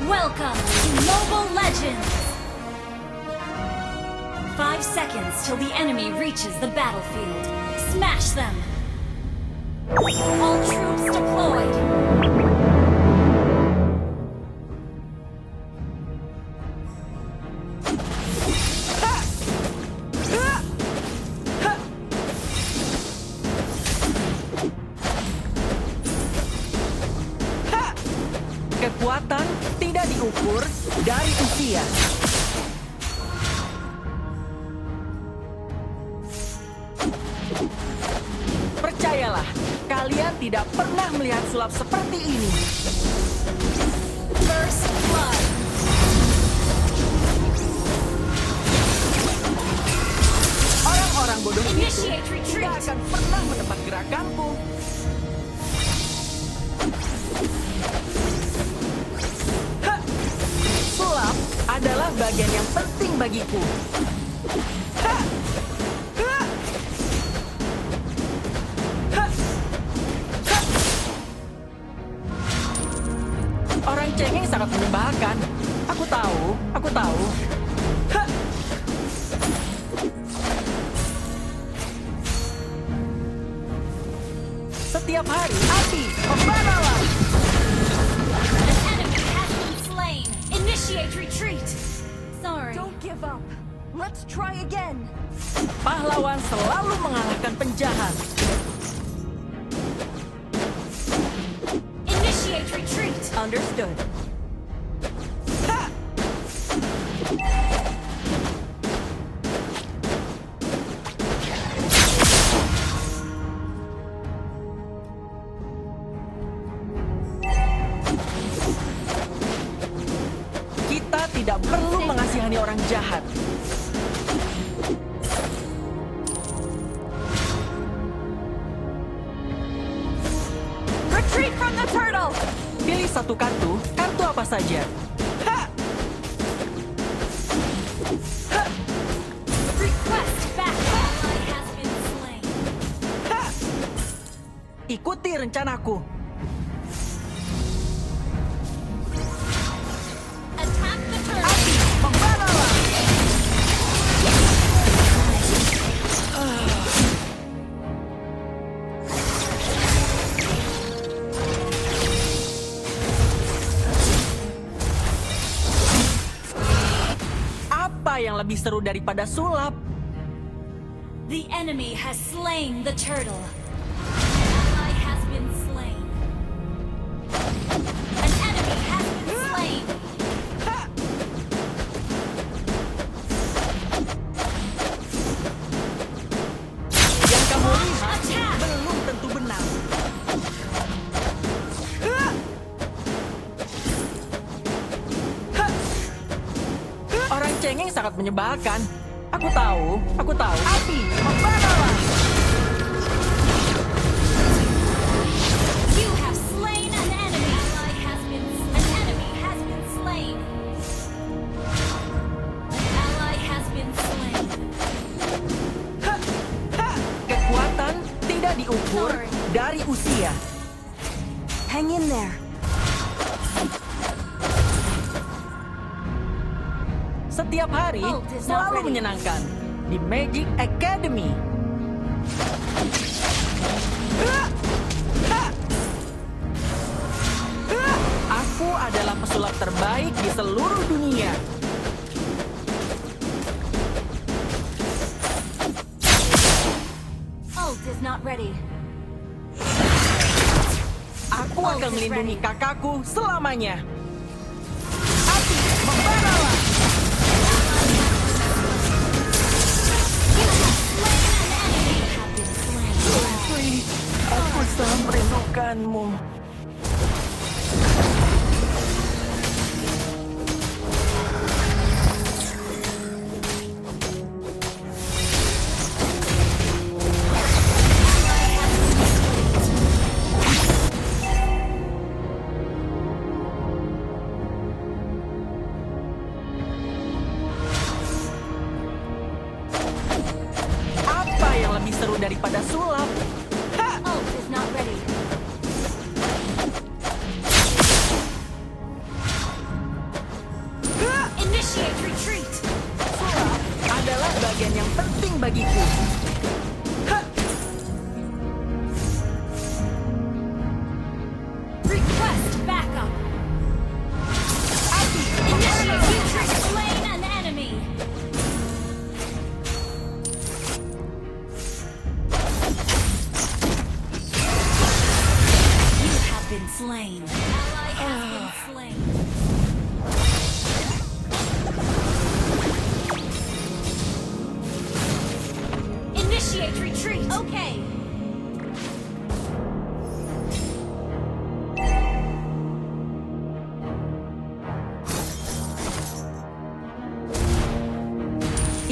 Welcome to Mobile Legends! 5 seconds till the enemy reaches the battlefield. Smash them! All troops deployed! Kekuatan tidak diukur dari usia. Percayalah, kalian tidak pernah melihat sulap seperti ini. First blood! Orang-orang bodoh itu Initiate retreat. tidak akan pernah menebak gerakanku. Sulap adalah bagian yang penting bagiku. Orang cengeng sangat menyebalkan. Aku tahu. Setiap hari, api membaralah. An enemy has been slain! Initiate retreat! Sorry. Don't give up. Let's try again. Pahlawan selalu mengalahkan penjahat. Initiate retreat! Understood. Kita tidak perlu mengasihani orang jahat. Retreat from the turtle. Pilih satu kartu apa saja. Request backup! Ally has been slain. Ikuti rencanaku. Attack the turret! Membaralah. Apa yang lebih seru daripada sulap? The enemy has slain the turtle. Ally has been slain. An enemy has been slain. Yang kamu lihat Attack! belum tentu benar. Orang cengeng sangat menyebalkan. Aku tahu. Api, membaralah. You have slain an enemy. An enemy has been slain. Ally has been slain. Kekuatan tidak diukur dari usia. Hang in there. Setiap hari Ult is not selalu ready. menyenangkan di Magic Academy. Aku adalah pesulap terbaik di seluruh dunia. Ult is not ready. Aku akan melindungi kakakku selamanya. Api, membaralah. Aku sangat merindukanmu. Apa yang lebih seru daripada sulap? Ult is not ready.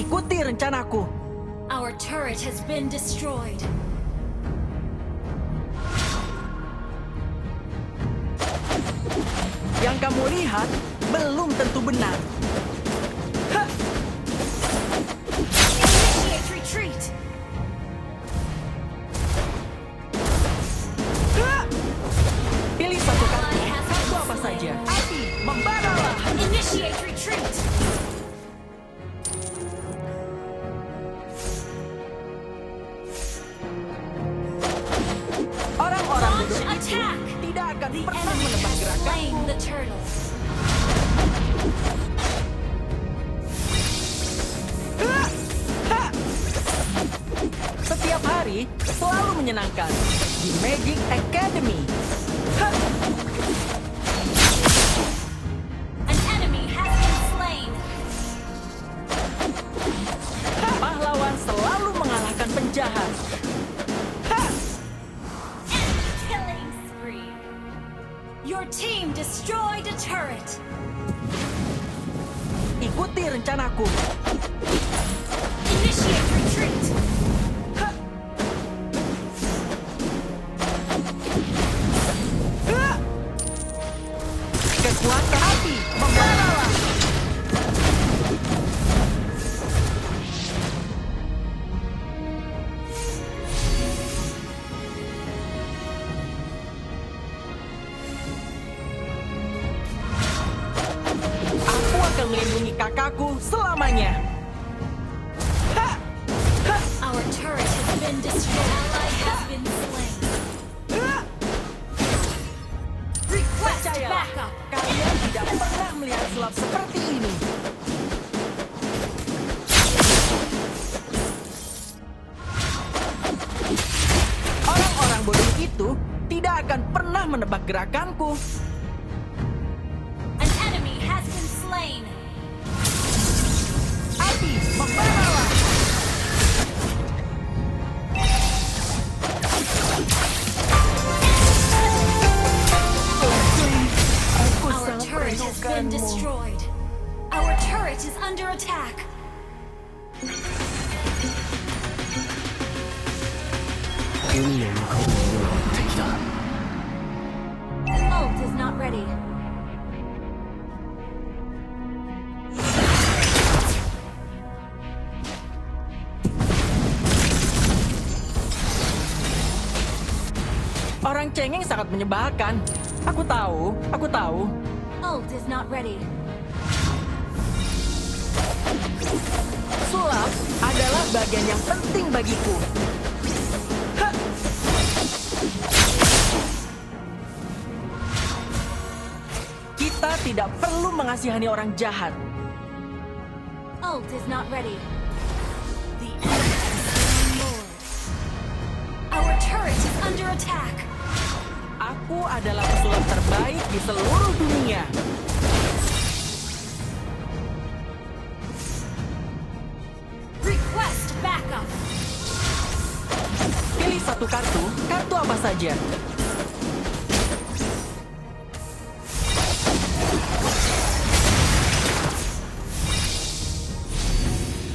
Ikuti rencanaku. Our turret has been destroyed. Yang kamu lihat belum tentu benar. Hah! Initiate retreat. Hah! Pilih satu kartu. Ally has Kartu been apa slain. saja? Api, membaralah. Initiate retreat. Orang-orang Launch bodoh itu attack. tidak akan The pernah enemy menebak has gerakanku. slain the turtle. Hah! Hah! Setiap hari selalu menyenangkan di Magic Academy. Hah! An enemy has been slain. Pahlawan selalu mengalahkan penjahat. Hah! Enemy killing spree. Your team destroyed a turret. Ikuti rencanaku. Initiate retreat. Hah! Hah! Kekuatan api, membaralah. Aku akan melindungi kakakku selamanya. Hah! Hah! Our turret has been destroyed. Ally has been slain. Hah! Request Percayalah, backup. kalian tidak pernah melihat sulap seperti ini. Orang-orang bodoh itu tidak akan pernah menebak gerakanku. An enemy has been slain. Api, membaralah. Aku Our sangat turret has been merindukanmu. destroyed. Our turret is under attack. Ult is not ready. Orang cengeng sangat menyebalkan. Aku tahu, aku tahu. Ult is not ready. Sulap adalah bagian yang penting bagiku. Hah! Kita tidak perlu mengasihani orang jahat. Ult is not ready. The enemy has slain Lord. Our turret is under attack. Aku adalah pesulap terbaik di seluruh dunia. Request backup. Pilih satu kartu, kartu apa saja.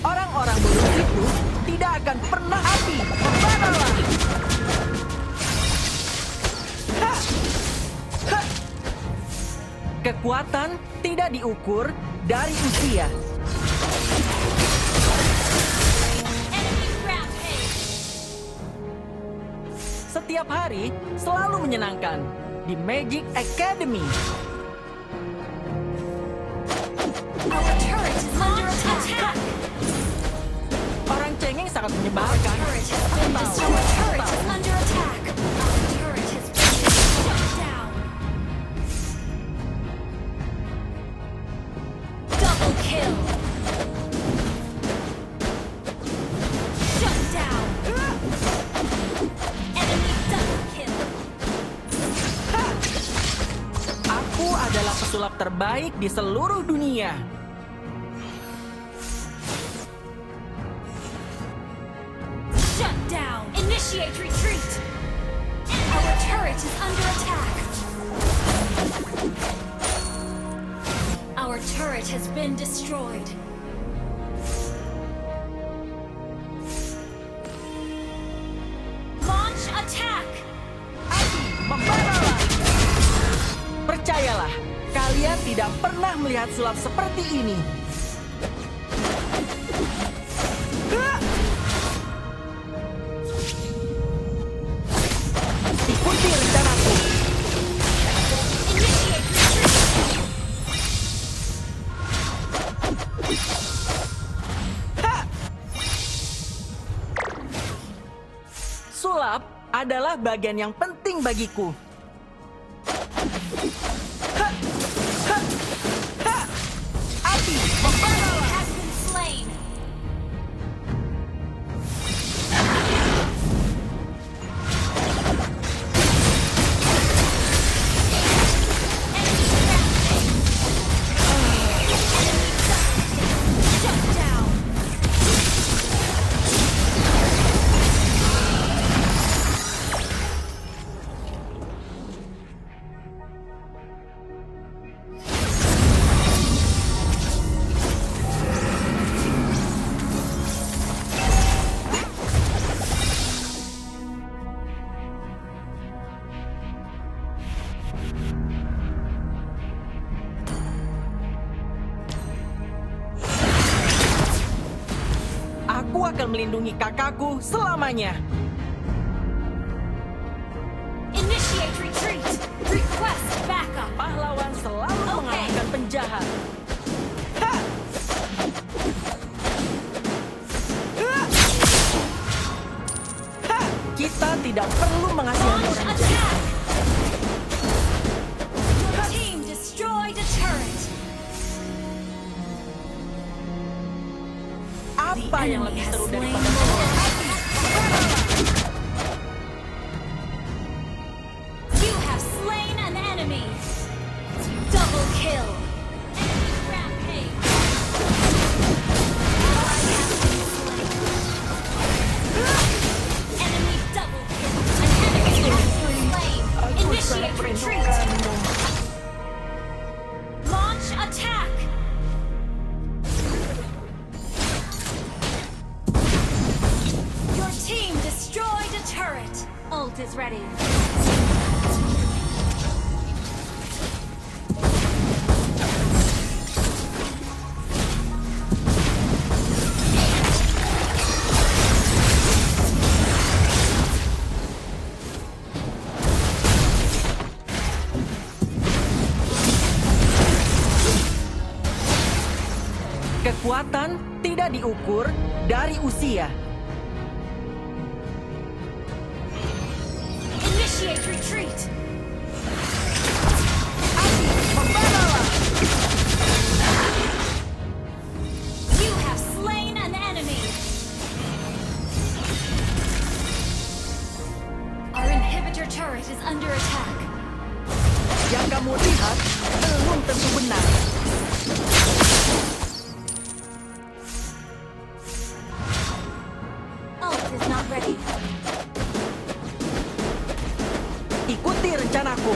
Orang-orang bodoh itu tidak akan pernah api, membaralah. Hah! Hah! Kekuatan tidak diukur dari usia. Enemy rampage. Setiap hari selalu menyenangkan di Magic Academy. Our turret is under attack. Orang cengeng sangat menyebalkan. Turret has been destroyed. Our turret is under attack. Our turret has been shut down. Double kill. Shut down. Enemy double kill. Aku adalah pesulap terbaik di seluruh dunia. Shut down. Initiate retreat. Our turret is under attack. Our turret has been destroyed. Kalian tidak pernah melihat sulap seperti ini. Ikuti rencanaku. Ha! Sulap adalah bagian yang penting bagiku. Ha! Ha! Ha! Api membara. Has been slain. Shut down. Aku akan melindungi kakakku selamanya. Initiate retreat. Request backup. Pahlawan selalu mengalahkan penjahat. Ha! Ha! Ha! Kita tidak perlu mengasihani Launch orang jahat. attack. Your team destroyed a turret. Apa yang enemy lebih has seru slain daripada more. You have slain an enemy. Double kill. Enemy rampage. Ally has been slain. Enemy double kill. An enemy has been slain. Initiate retreat. Launch attack. Your team destroyed a turret. Ult is ready. Kekuatan tidak diukur dari usia. Initiate retreat. Api membaralah. You have slain an enemy. Our inhibitor turret is under attack. Yang kamu lihat belum tentu benar. Ult is not ready. Ikuti rencanaku.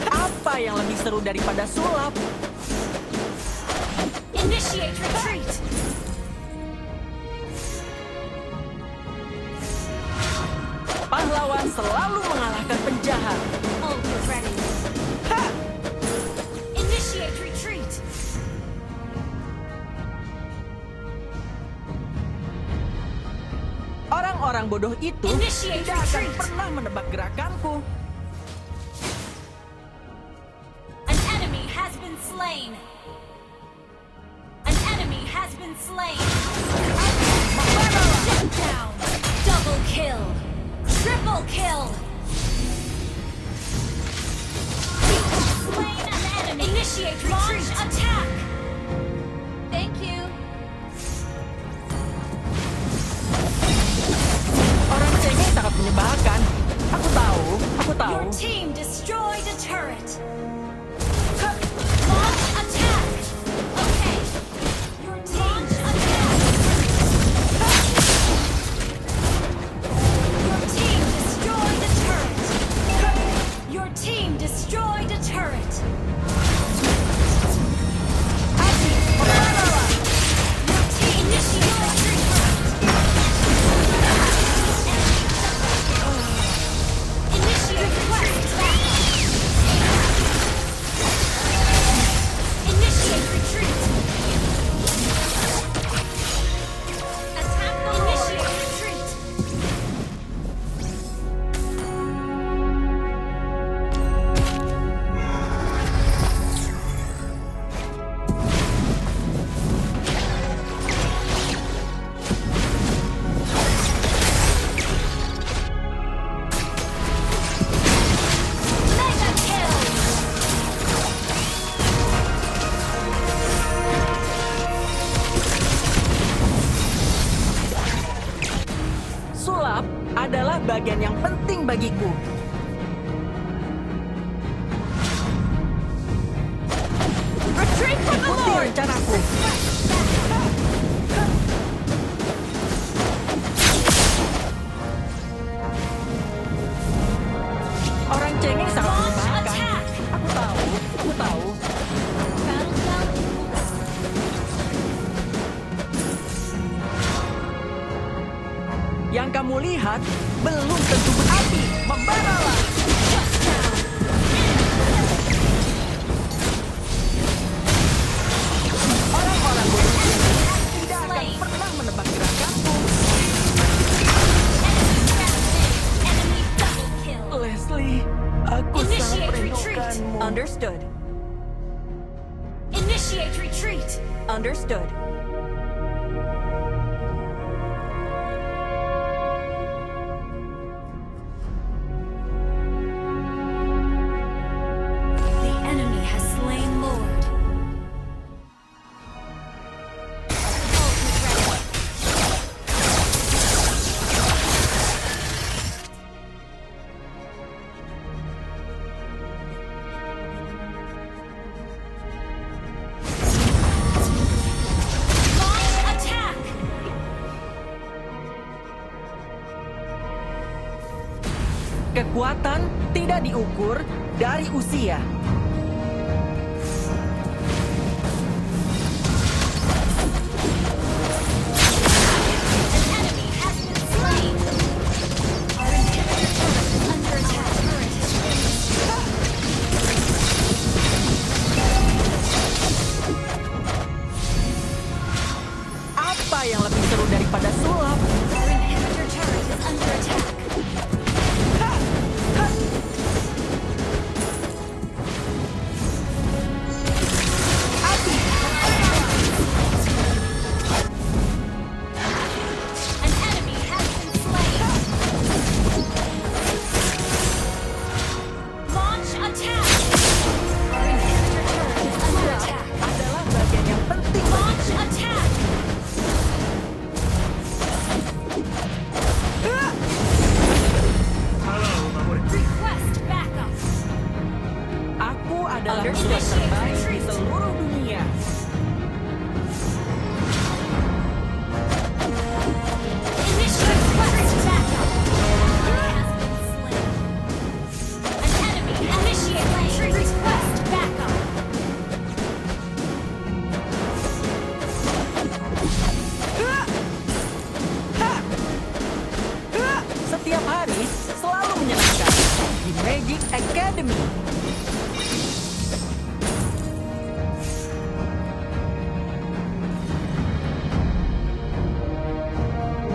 Apa yang lebih seru daripada sulap? Initiate retreat. Pahlawan selalu mengalahkan penjahat. Ult is ready. Ha! Initiate retreat. Orang-orang bodoh itu Initiate tidak akan retreat. pernah menebak gerakanku. An enemy has been slain. An enemy has been slain. Shut down. Double kill. Triple kill. You have slain an enemy. Initiate retreat. Launch attack. Thank you. Orang cengeng sangat menyebalkan. Aku tahu. Your team destroyed a turret. Launch attack. Okay. Your team attack. Your team destroyed a turret. Your team destroyed a turret. bagian yang penting bagiku. Retreat for the Ikuti Lord! rencanaku. Orang cengeng sangat Launch menyenangkan. attack! Aku tahu, aku tahu. Battleground. Yang kamu lihat belum tentu berapi. Membaralah. Shut down. Orang-orang bodoh ini tidak akan Slain. pernah menebak gerakanku. Enemy double kill. Leslie, aku sangat Initiate retreat. merindukanmu. Understood. Initiate retreat. Understood. The enemy has slain Lord. Ult is ready. Launch attack. Kekuatan tidak diukur dari usia. An enemy has been slain. Our inhibitor turret is under attack. Turret is finished. Apa yang lebih seru daripada sulap? Our inhibitor turret is under attack. Api, An enemy has been slain. Launch attack. Our inhibitor turret is under attack. adalah bagian yang penting. Launch attack. Request backup. Aku adalah Understood. musuh terbaik di seluruh dunia. Initiate request backup. Has been slain. An enemy initiate retreat. Request backup. Setiap hari selalu menyenangkan di Magic Academy.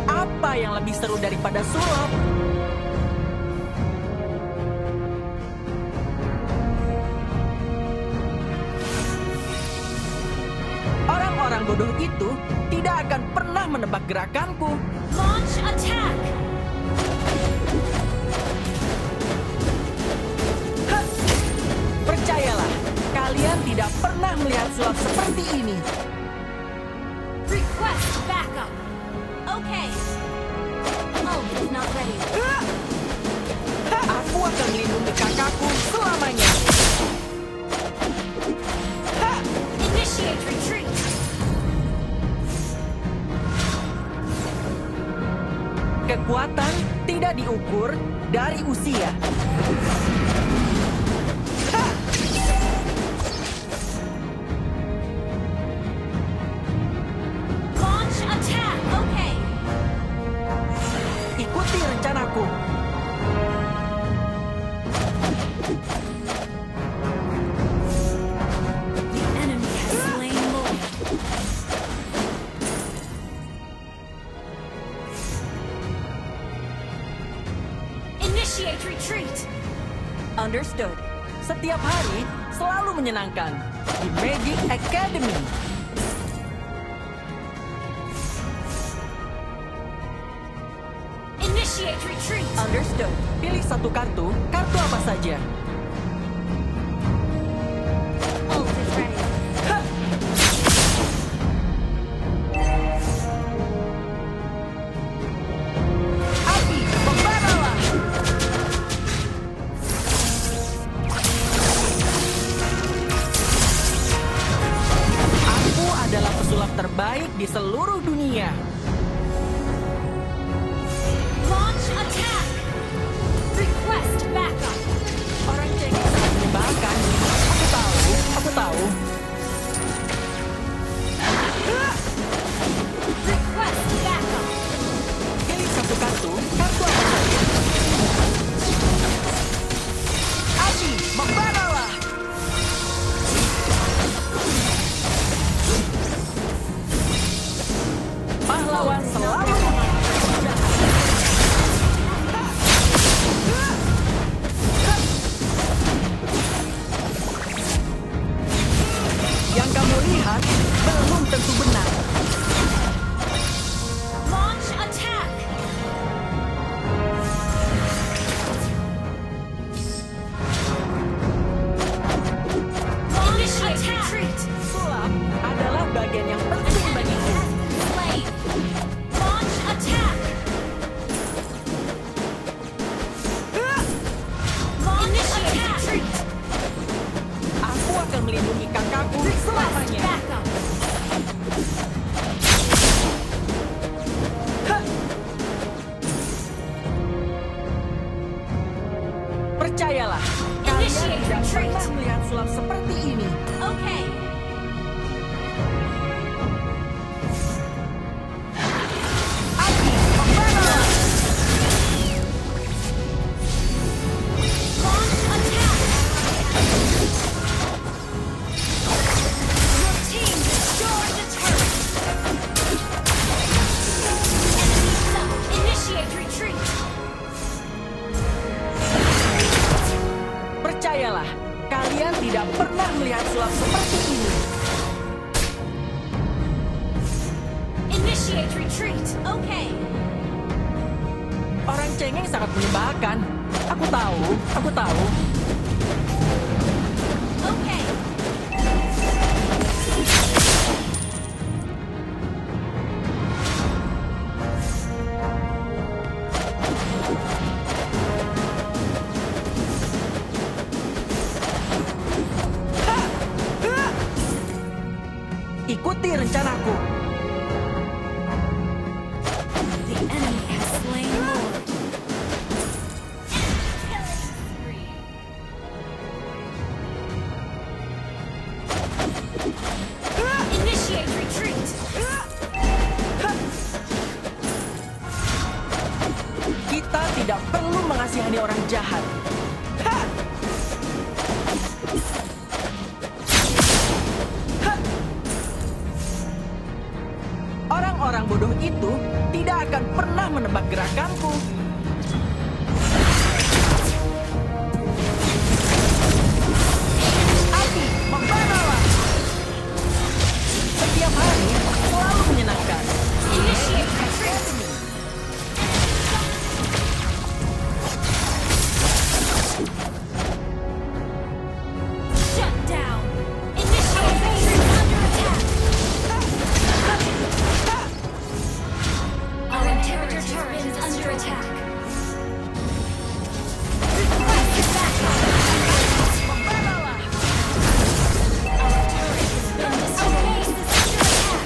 Apa yang lebih seru daripada sulap? Orang-orang bodoh itu tidak akan pernah menebak gerakanku. Launch attack. Hah! Percayalah, kalian tidak pernah melihat sulap seperti ini. Request backup. Okay. Ult is not ready. Aku akan melindungi kakakku selamanya. Initiate retreat. Kekuatan tidak diukur dari usia. Launch attack. Okay. Ikuti rencanaku. The enemy has slain Lord. Initiate retreat. Understood. Setiap hari selalu menyenangkan di Magic Academy. Initiate retreat. Understood. Pilih satu kartu, kartu apa saja. Ult is ready. Api, membaralah! terbaik di seluruh dunia. Launch attack! Request backup! Orang cengeng sangat menyebalkan. Aku tahu. Request backup! Pilih satu kartu apa saja. Adi, membaralah! Pahlawan selalu yang kamu lihat belum tentu benar. Launch attack! Launch attack! Retreat! Sulap adalah bagian yang An penting enemy bagiku. has been slain! Launch attack! Launch attack! Retreat! Aku akan melindungi kakakku Request selamanya. backup! Percayalah, kalian Initiate tidak retreat. pernah melihat sulap seperti ini. Okay. Adi, membaralah! Launch attack! Your team destroyed the turret! Enemy sunk! Initiate retreat! Percayalah, kalian tidak pernah melihat sulap seperti ini. Initiate retreat! Okay. Orang cengeng sangat menyebalkan. Aku tahu. Okay. Ikuti rencanaku. The enemy has slain Lord. Killing spree. Initiate retreat! Kita tidak perlu mengasihani orang jahat. Orang-orang bodoh itu tidak akan pernah menebak gerakanku. Adi, membaralah! Setiap hari selalu menyenangkan. Initiate retreat! Shut down! Initiate retreat under attack! Our inhibitor turret is under attack. Request backup! Membaralah! Our turret has been destroyed. Our base is under attack.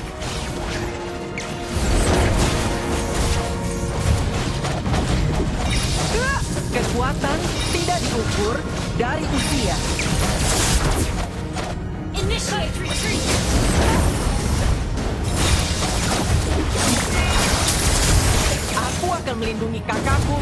Kekuatan tidak diukur dari usia. Initiate retreat! Aku akan melindungi kakakku